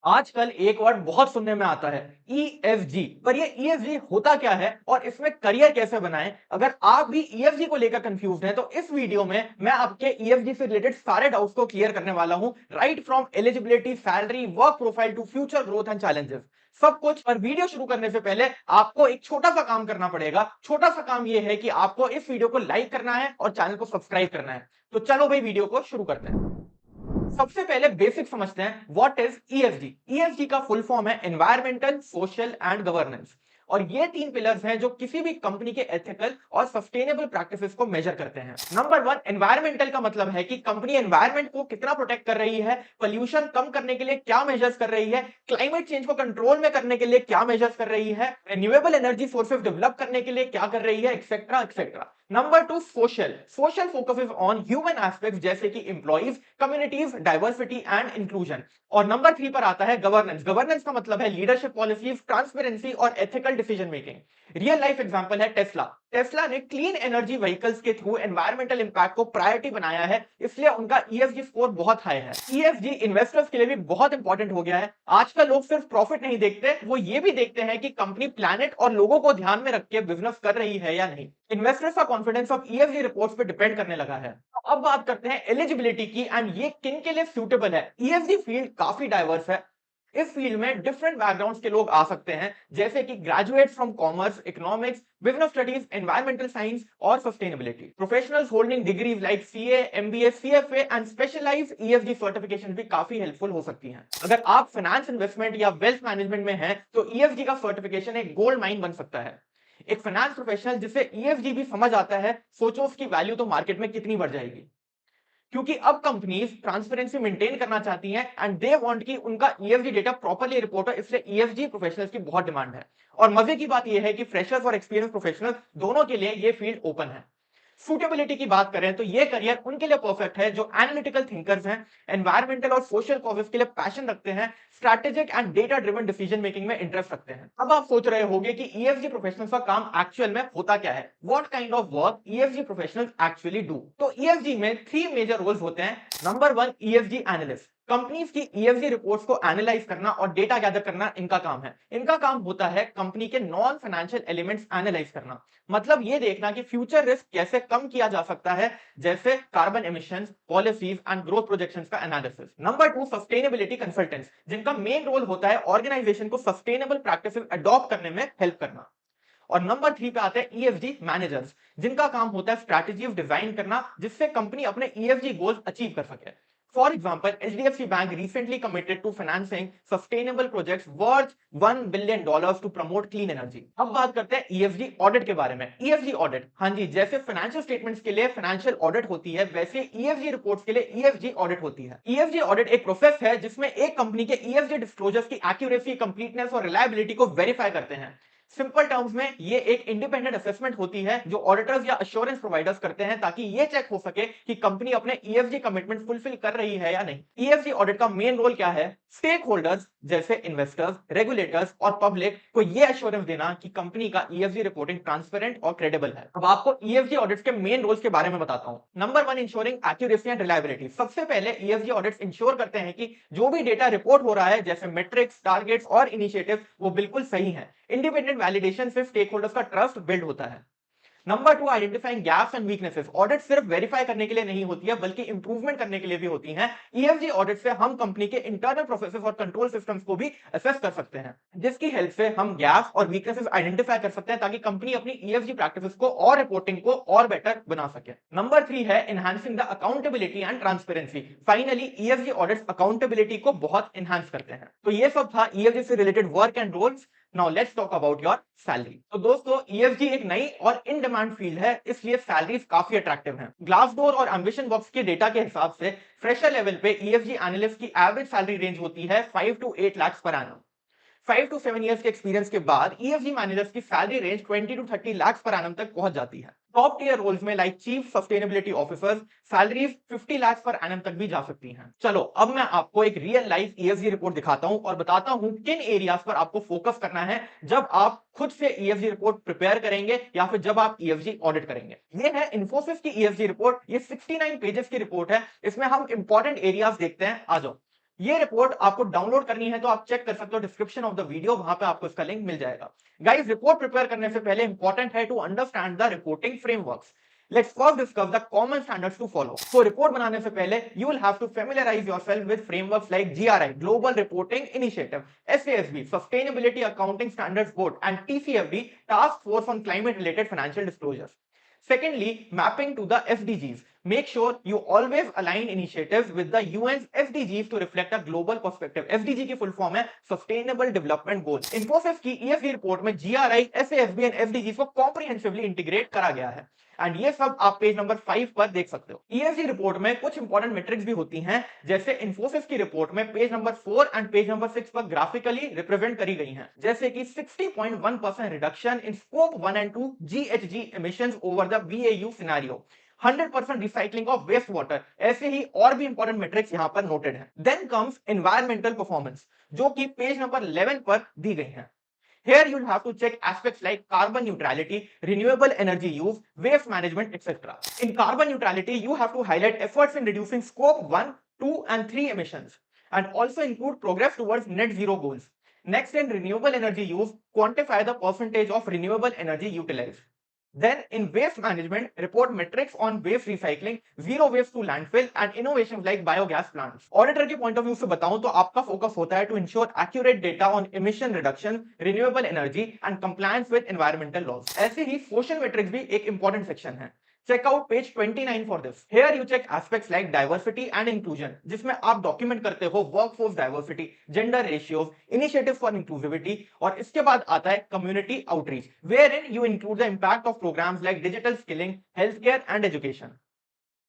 आजकल एक वर्ड बहुत सुनने में आता है ईएसजी। पर ये ईएसजी होता क्या है और इसमें करियर कैसे बनाएं? अगर आप भी ईएसजी को लेकर कंफ्यूज हैं तो इस वीडियो में मैं आपके ईएसजी से रिलेटेड सारे डाउट्स को क्लियर करने वाला हूं, right from eligibility, salary, work profile to future growth and challenges, सब कुछ। पर वीडियो शुरू करने से पहले आपको एक छोटा सा काम करना पड़ेगा। छोटा सा काम यह है कि आपको इस वीडियो को लाइक करना है और चैनल को सब्सक्राइब करना है। तो चलो भाई वीडियो को शुरू करते हैं। सबसे पहले बेसिक समझते हैं व्हाट इज ईएसजी। ईएसजी का फुल फॉर्म है एनवायरमेंटल, सोशल एंड गवर्नेंस। और ये तीन पिलर्स हैं जो किसी भी कंपनी के एथिकल और सस्टेनेबल प्रैक्टिसेस को मेजर करते हैं। नंबर वन, एनवायरमेंटल का मतलब है कि कंपनी एनवायरमेंट को कितना प्रोटेक्ट कर रही है, पोल्यूशन कम करने के लिए क्या मेजर्स कर रही है, क्लाइमेट चेंज को कंट्रोल में करने के लिए क्या मेजर्स कर रही है, रिन्यूएबल एनर्जी सोर्सेज डेवलप करने के लिए क्या कर रही है, etcetera etcetera. Number two, social. Social focuses on human aspects जैसे कि employees, communities, diversity and inclusion. और नंबर थ्री पर आता है गवर्नेंस। गवर्नेंस का मतलब है लीडरशिप पॉलिसीज, ट्रांसपेरेंसी और ethical decision making. Real life example है टेस्ला। टेस्ला ने क्लीन एनर्जी व्हीकल्स के थ्रू एनवायरमेंटल इंपैक्ट को प्रायोरिटी बनाया है, इसलिए उनका ईएसजी स्कोर बहुत हाई है। ईएसजी इन्वेस्टर्स के लिए भी बहुत इंपॉर्टेंट हो गया है। आजकल लोग सिर्फ प्रॉफिट नहीं देखते, वो ये भी देखते हैं कि कंपनी प्लैनेट और लोगों को ध्यान में रख के बिजनेस कर रही है या नहीं। इन्वेस्टर्स का कॉन्फिडेंस अब ईएसजी रिपोर्ट्स पे डिपेंड करने लगा है। अब बात करते हैं एलिजिबिलिटी की एंड ये किन के लिए सूटेबल है। ईएसजी फील्ड काफी डाइवर्स है। इस फील्ड में डिफरेंट बैकग्राउंड्स के लोग आ सकते हैं, जैसे कि graduates from commerce, economics, business studies, environmental science और sustainability. Professionals holding degrees like CA, MBA, CFA and specialised ESG certification भी काफी हेल्पफुल हो सकती हैं। अगर आप फाइनेंस, इन्वेस्टमेंट या वेल्थ मैनेजमेंट में हैं तो ईएसजी का सर्टिफिकेशन एक गोल्ड माइन बन सकता है। एक फाइनेंस प्रोफेशनल जिसे ईएसजी भी समझ आता है, सोचो उसकी वैल्यू तो मार्केट में कितनी बढ़ जाएगी। क्योंकि अब कंपनीज ट्रांसपेरेंसी मेंटेन करना चाहती हैं एंड दे वांट कि उनका ईएसजी डेटा प्रॉपर्ली रिपोर्ट हो, इसलिए ईएसजी प्रोफेशनल्स की बहुत डिमांड है। और मजे की बात यह है कि फ्रेशर्स और एक्सपीरियंस प्रोफेशनल्स दोनों के लिए यह फील्ड ओपन है। सूटेबिलिटी की बात करें तो यह करियर उनके लिए परफेक्ट है जो एनालिटिकल थिंकर्स हैं, एनवायरमेंटल और सोशल कॉजेस के लिए पैशन रखते हैं, strategic and data driven decision making में इंटरेस्ट रखते हैं। अब आप सोच रहे होंगे कि ईएसजी प्रोफेशनल्स का काम एक्चुअल में होता क्या है, what kind of work ESG professionals actually do. तो ईएसजी में थ्री मेजर रोल्स होते हैं। Number one, ESG analyst. Companies की ईएसजी रिपोर्ट्स को एनालाइज करना और डेटा गैदर करना इनका काम है। इनका काम होता है कंपनी के नॉन फाइनेंशियल एलिमेंट्स एनालाइज करना। मतलब ये देखना कि फ्यूचर रिस्क कैसे कम किया जा सकता है, जैसे carbon emissions, policies and growth projections का analysis. Number two, sustainability consultants, जिनका मेन रोल होता है ऑर्गेनाइजेशन को सस्टेनेबल प्रैक्टिसेस अडॉप्ट करने में हेल्प करना। और नंबर थ्री पे आते हैं ईएसजी मैनेजर्स, जिनका काम होता है स्ट्रैटेजी डिजाइन करना जिससे कंपनी अपने ईएसजी गोल्स अचीव कर सके। For example, HDFC bank recently committed to financing sustainable projects worth $1 billion to promote clean energy. अब बात करते हैं ईएसजी ऑडिट के बारे में। ईएसजी ऑडिट, हाँ जी, जैसे फाइनेंशियल स्टेटमेंट्स के लिए फाइनेंशियल ऑडिट होती है, वैसे ईएसजी रिपोर्ट्स के लिए ईएसजी ऑडिट होती है। ईएसजी ऑडिट एक प्रोसेस है जिसमें एक कंपनी के ईएसजी डिस्क्लोजर्स की एक्यूरेसी, कंप्लीटनेस और रिलायबिलिटी को वेरीफाई करते हैं। सिंपल टर्म्स में ये एक इंडिपेंडेंट असेसमेंट होती है जो ऑडिटर्स या एश्योरेंस प्रोवाइडर्स करते हैं ताकि ये चेक हो सके कि कंपनी अपने ईएसजी कमिटमेंट फुलफिल कर रही है या नहीं। ईएसजी ऑडिट का मेन रोल क्या है? स्टेक होल्डर्स जैसे इन्वेस्टर्स, रेगुलेटर्स और पब्लिक को ये एश्योरेंस देना कि कंपनी का ईएसजी रिपोर्टिंग ट्रांसपेरेंट और क्रेडिबल है। अब आपको ईएसजी ऑडिट्स के मेन रोल्स के बारे में बताता हूं। Number one, ensuring accuracy and reliability. सबसे पहले ईएसजी ऑडिट्स इंश्योर करते हैं कि जो भी डेटा रिपोर्ट हो रहा है, जैसे मेट्रिक्स, टारगेट्स और इनिशिएटिव्स, वो बिल्कुल सही है। इंडिपेंडेंट वैलिडेशन से स्टेक होल्डर्स का ट्रस्ट बिल्ड होता है। Number two, identifying gaps and weaknesses. Audit सिर्फ वेरीफाई करने के लिए नहीं होती है बल्कि इंप्रूवमेंट करने के लिए भी होती है। ईएसजी ऑडिट से हम कंपनी के इंटरनल प्रोसेसेस और कंट्रोल सिस्टम्स को भी असेस कर सकते हैं, जिसकी हेल्प से हम गैप्स और वीकनेसेस आइडेंटिफाई कर सकते हैं ताकि कंपनी अपनी ईएसजी प्रैक्टिसेस को और रिपोर्टिंग को और बेटर बना सके। नंबर थ्री है enhancing the accountability and transparency. Finally ESG audits accountability को बहुत एनहांस करते हैं। तो ये सब था ईएसजी से related work and roles. Now let's talk about your salary. तो दोस्तों, ईएसजी एक नई और इन डिमांड फील्ड है, इसलिए सैलरीज काफी अट्रैक्टिव हैं। ग्लासडोर और एम्बिशन बॉक्स के डेटा के हिसाब से फ्रेशर लेवल पे ईएसजी एनालिस्ट की एवरेज सैलरी रेंज होती है 5 to 8 lakh per annum. 5 to 7 years के एक्सपीरियंस के बाद ईएसजी मैनेजर्स की salary range 20 to 30 lakh per annum तक पहुंच जाती है। टॉप टियर रोल्स में like chief sustainability officers salaries 50 lakh per annum तक भी जा सकती हैं। चलो अब मैं आपको एक रियल लाइफ ईएसजी रिपोर्ट दिखाता हूं और बताता हूं किन एरियाज पर आपको फोकस करना है जब आप खुद से ईएसजी रिपोर्ट प्रिपेयर करेंगे या फिर जब आप ईएसजी ऑडिट करेंगे। ये है इन्फोसिस की ईएसजी रिपोर्ट। ये 69 पेजेस की रिपोर्ट है। इसमें हम इंपॉर्टेंट एरियाज देखते हैं। आ जाओ। ये रिपोर्ट आपको डाउनलोड करनी है तो आप चेक कर सकते हो डिस्क्रिप्शन ऑफ द वीडियो, वहां पे आपको इसका लिंक मिल जाएगा। गाइस, रिपोर्ट प्रिपेयर करने से पहले इंपॉर्टेंट है to understand the reporting frameworks. Let's first discuss the common standards to follow. So report बनाने से पहले you will have to familiarize yourself with frameworks like GRI, Global Reporting Initiative, SASB, Sustainability Accounting Standards Board, and TCFD, Task Force on Climate Related Financial Disclosures. Secondly, mapping to the SDGs. Make sure you always align initiatives with the UN's SDGs to reflect a global perspective. SDG की full form है Sustainable Development Goals. Infosys की ESG report में GRI, SASB and SDGs को comprehensively integrate करा गया है। And ये सब आप पेज नंबर 5 पर देख सकते हो। ESG रिपोर्ट में कुछ इंपॉर्टेंट मेट्रिक्स भी होती हैं, जैसे इन्फोसिस की रिपोर्ट में page number 4 and page number 6 पर ग्राफिकली रिप्रेजेंट करी गई हैं, जैसे कि 60.1% reduction in scope 1 and 2 GHG emissions over the BAU scenario, 100% recycling of waste water, ऐसे ही और भी इंपॉर्टेंट मेट्रिक्स यहां पर नोटेड हैं। देन कम्स एनवायरमेंटल परफॉर्मेंस, जो कि पेज नंबर 11 पर दी गई हैं। Here you'll have to check aspects like carbon neutrality, renewable energy use, waste management, etc. In carbon neutrality, you have to highlight efforts in reducing scope 1, 2 and 3 emissions and also include progress towards net zero goals. Next, in renewable energy use, quantify the percentage of renewable energy utilized. Then in waste management, report metrics on waste recycling, zero waste to landfill and innovations like biogas plants. Auditor के point of view से बताऊं तो आपका focus होता है to ensure accurate data on emission reduction, renewable energy and compliance with environmental laws. ऐसे ही social metrics भी एक important section है। Check out page 29 for this. Here you check aspects like diversity and inclusion, जिसमें आप document करते हो workforce diversity, gender ratios, initiatives for inclusivity, और इसके बाद आता है community outreach, wherein you include the impact of programs like digital skilling, healthcare and education.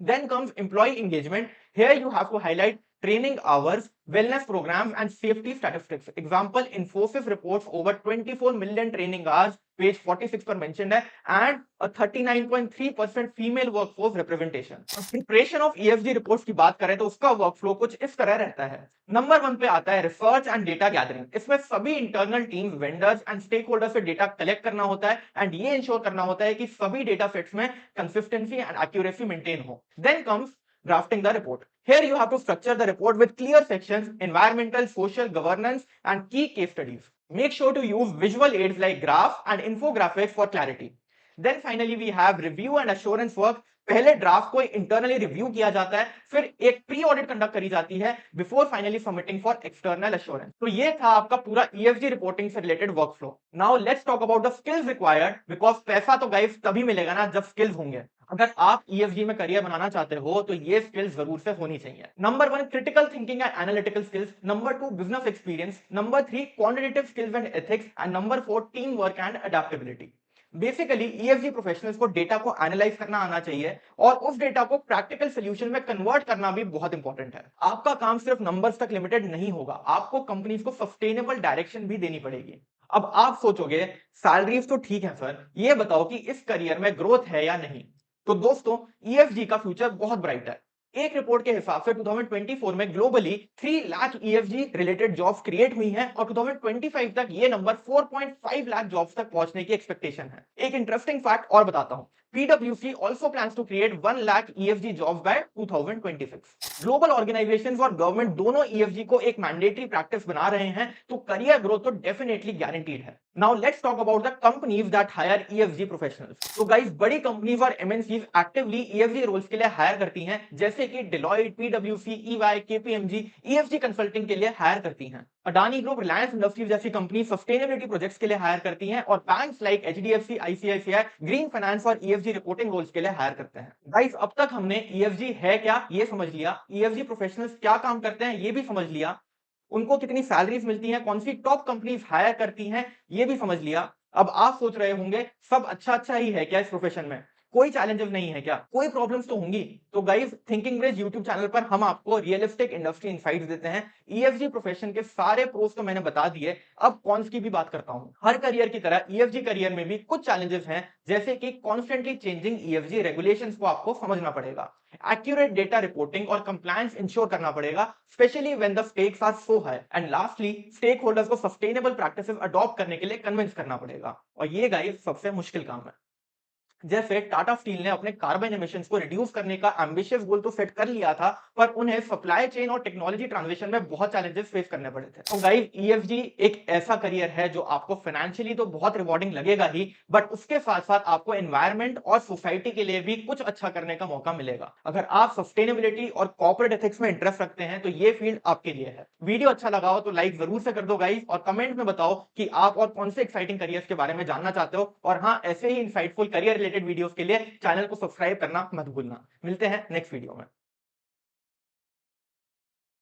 Then comes employee engagement. Here you have to highlight training hours, wellness programs and safety statistics. Example, Infosys reports over 24 million training hours, page 46 पर mentioned है, and a 39.3% female workforce representation. Preparation of ESG reports की बात करें तो उसका workflow कुछ इस तरह रहता है। नंबर 1 पे आता है रिसर्च एंड डेटा गैदरिंग। इसमें सभी internal teams, vendors and stakeholders से डेटा कलेक्ट करना होता है एंड ये इंश्योर करना होता है कि सभी डेटा सेट्स में कंसिस्टेंसी एंड एक्यूरेसी मेंटेन हो। Then comes drafting the report. Here you have to structure the report with clear sections, environmental, social, governance and key case studies. Make sure to use visual aids like graphs and infographics for clarity. Then finally we have review and assurance work. पहले draft को internally review किया जाता है, फिर एक pre audit conduct करी जाती है before finally submitting for external assurance. तो ये था आपका पूरा ईएसजी रिपोर्टिंग से related workflow. Now let's talk about the skills required, because पैसा तो गाइस तभी मिलेगा ना जब स्किल्स होंगे। अगर आप ईएसजी में करियर बनाना चाहते हो तो ये स्किल्स जरूर से होनी चाहिए। Number 1 critical thinking and analytical skills, number 2 business experience, number 3 quantitative skills and ethics and number 4 team work and adaptability. Basically EFG professionals को डेटा को एनालाइज करना आना चाहिए और उस डेटा को प्रैक्टिकल सॉल्यूशन में कन्वर्ट करना भी बहुत इंपॉर्टेंट है। आपका काम सिर्फ नंबर्स तक लिमिटेड नहीं होगा, आपको कंपनीज को सस्टेनेबल डायरेक्शन भी देनी पड़ेगी। अब आप सोचोगे सैलरीज तो ठीक है सर, ये बताओ कि इस करियर में ग्रोथ है या नहीं। तो दोस्तों ईएफजी का फ्यूचर बहुत ब्राइट है। एक रिपोर्ट के हिसाब से 2024 में globally 3 lakh EFG related jobs create हुई हैं और 2025 तक ये नंबर 4.5 लाख जॉब्स तक पहुंचने की एक्सपेक्टेशन है। एक इंटरेस्टिंग फैक्ट और बताता हूं, PwC also plans to create 1 lakh EFG jobs by 2026. Global organisations और गवर्नमेंट दोनों EFG को एक मैंडेटरी प्रैक्टिस बना रहे हैं, तो करियर ग्रोथ तो डेफिनेटली गारंटीड है। Now let's talk about the companies that hire EFG professionals. तो गाइस, बड़ी कंपनीज और MNCs एक्टिवली EFG रोल्स के लिए हायर करती हैं, जैसे कि Deloitte, PwC, EY, KPMG EFG consulting के लिए हायर करती हैं। अडानी ग्रुप, रिलायंस इंडस्ट्रीज जैसी कंपनी सस्टेनेबिलिटी प्रोजेक्ट्स के लिए हायर करती हैं और banks like HDFC, ICICI green finance और EFG रिपोर्टिंग रोल्स के लिए हायर करते हैं। गाइस, अब तक हमने EFG है क्या ये समझ लिया, EFG प्रोफेशनल्स क्या काम करते हैं ये भी समझ लिया, उनको कितनी सैलरीज मिलती हैं, कौन सी टॉप कंपनीज हायर करती हैं ये भी समझ लिया। अब आप सोच रहे होंगे सब अच्छा ही है क्या इस प्रोफेशन में, कोई चैलेंजेस नहीं है क्या, कोई प्रॉब्लम्स तो होंगी। तो guys, thinking bridge YouTube channel पर हम आपको रियलिस्टिक इंडस्ट्री इनसाइट्स देते हैं। ईएफजी प्रोफेशन के सारे प्रोस तो मैंने बता दिए, अब कॉन्स की भी बात करता हूं। हर करियर की तरह ईएफजी करियर में भी कुछ चैलेंजेस हैं, जैसे कि कॉन्स्टेंटली चेंजिंग ईएफजी रेगुलेशंस को आपको समझना पड़ेगा, एक्यूरेट डेटा रिपोर्टिंग और कंप्लायंस इंश्योर करना पड़ेगा, specially when the stakes are so high, and lastly stakeholders को सस्टेनेबल प्रैक्टिसेस अडॉप्ट करने के लिए कन्विंस करना पड़ेगा, और ये गाइस सबसे मुश्किल काम है। जैसे टाटा स्टील ने अपने कार्बन एमिशंस को रिड्यूस करने का एम्बिशियस गोल तो सेट कर लिया था, पर उन्हें सप्लाई चेन और टेक्नोलॉजी ट्रांजिशन में बहुत चैलेंजेस फेस करने पड़े थे। तो गाइस, ईएफजी एक ऐसा करियर है जो आपको फाइनेंशियली तो बहुत रिवॉर्डिंग लगेगा ही, बट उसके साथ साथ आपको एनवायरनमेंट और सोसाइटी के लिए भी कुछ अच्छा करने का मौका मिलेगा। अगर आप सस्टेनेबिलिटी और कॉर्पोरेट एथिक्स में इंटरेस्ट रखते हैं तो ये फील्ड आपके लिए है। वीडियो अच्छा लगा हो तो लाइक जरूर से कर दो गाइस, और कमेंट में बताओ कि आप और कौन से एक्साइटिंग करियर्स के बारे में जानना चाहते हो। और हाँ, ऐसे ही इंसाइटफुल करियर रिलेटेड वीडियोस के लिए चैनल को सब्सक्राइब करना मत भूलना। मिलते हैं नेक्स्ट वीडियो में।